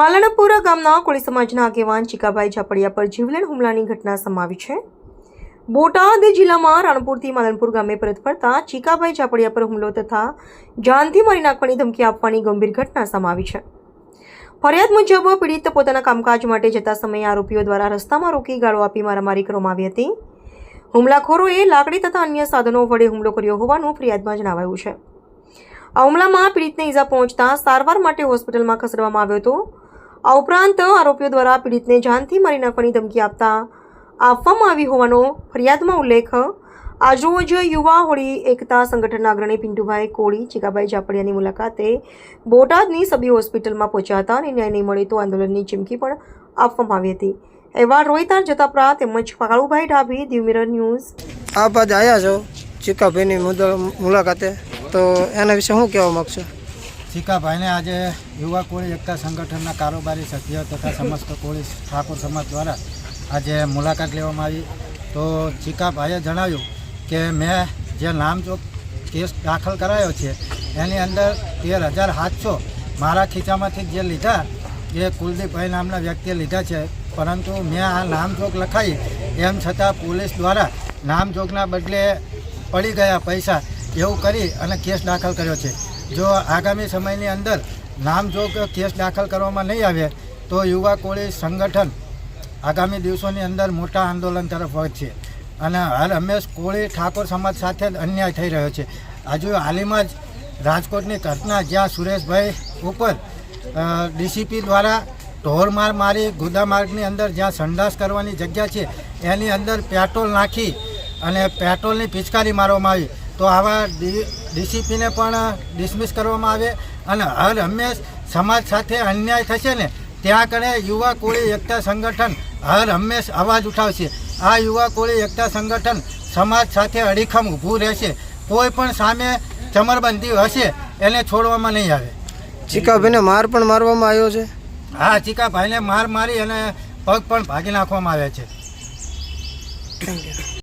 માલણપુર ગામના કોળી સમાજના આગેવાન ચીકાભાઈ ઝાપડિયા પર જીવલેણ હુમલાની ઘટના સમાવી છે। બોટાદ જિલ્લામાં રાણપુરથી માલણપુર ગામે પરત ફરતા ચીકાભાઈ ઝાપડિયા પર હુમલો તથા જાનથી મારી નાખવાની ધમકી આપવાની ગંભીર ઘટના સમાવી છે। ફરિયાદ મુજબ પીડિત પોતાના કામકાજ માટે જતા સમયે આરોપીઓ દ્વારા રસ્તામાં રોકી ગાળો આપી મારામારી કરવામાં આવી હતી। હુમલાખોરોએ લાકડી તથા અન્ય સાધનો વડે હુમલો કર્યો હોવાનું ફરિયાદમાં જણાવાયું છે। આ હુમલામાં પીડિતને ઈજા પહોંચતા સારવાર માટે હોસ્પિટલમાં ખસેડવામાં આવ્યો હતો। આ ઉપરાંત આરોપીઓ દ્વારા પીડિતને જાનથી મારી નાખવાની ધમકી આપવામાં આવી હોવાનો ફરિયાદમાં ઉલ્લેખ। આજરોજ યુવા હોળી એકતા સંગઠનના અગ્રણી પિન્ટુભાઈ કોળી ચીકાભાઈ ઝાપડિયાની મુલાકાતે બોટાદની સબી હોસ્પિટલમાં પહોંચ્યા હતા અને ન્યાય નહીં મળે તો આંદોલનની ચીમકી પણ આપવામાં આવી હતી। એવા રોહિતાર જતાપરા તેમજ કાળુભાઈ ઢાભી દીવ મિરર ન્યૂઝ। આપ આજ આવ્યા છો ચીકાભાઈની મુલાકાતે, તો એના વિશે શું કહેવા માગશો? ચીકાભાઈને આજે યુવા કોળી એકતા સંગઠનના કારોબારી સભ્ય તથા સમસ્ત કોળી ઠાકોર સમાજ દ્વારા આજે મુલાકાત લેવામાં આવી। તો ચીકાભાઈએ જણાવ્યું કે મેં જે નામચોક કેસ દાખલ કરાયો છે એની અંદર 13,700 મારા ખીચામાંથી જે લીધા એ કુલદીપભાઈ નામના વ્યક્તિએ લીધા છે, પરંતુ મેં આ નામચોક લખાઈ એમ છતાં પોલીસ દ્વારા નામચોકના બદલે પડી ગયા પૈસા એવું કરી અને કેસ દાખલ કર્યો છે। જો આગામી સમયની અંદર નામજોગ કેસ દાખલ કરવામાં નહીં આવે તો યુવા કોળી સંગઠન આગામી દિવસોની અંદર મોટા આંદોલન તરફ વધશે અને હર હંમેશ કોળી ઠાકોર સમાજ સાથે અન્યાય થઈ રહ્યો છે। હજુ હાલમાં જ રાજકોટની ઘટના જ્યાં સુરેશભાઈ ઉપર ડીસીપી દ્વારા ઢોરમાર મારી ગુદામાર્ગની અંદર જ્યાં સંડાસ કરવાની જગ્યા છે એની અંદર પેટ્રોલ નાખી અને પેટ્રોલની પિચકારી મારવામાં આવી, તો આવા ડીસીપીને પણ ડિસમિસ કરવામાં આવે અને હર હંમેશ સમાજ સાથે અન્યાય થશે ને ત્યાં કણે યુવા કોળી એકતા સંગઠન હર હંમેશ અવાજ ઉઠાવશે। આ યુવા કોળી એકતા સંગઠન સમાજ સાથે અડીખમ ઊભું રહેશે। કોઈ પણ સામે ચમરબંધી હશે એને છોડવામાં નહીં આવે। ચીકાભાઈને માર પણ મારવામાં આવ્યો છે? હા, ચીકાભાઈને માર મારી અને પગ પણ ભાગી નાખવામાં આવ્યા છે। Thank you.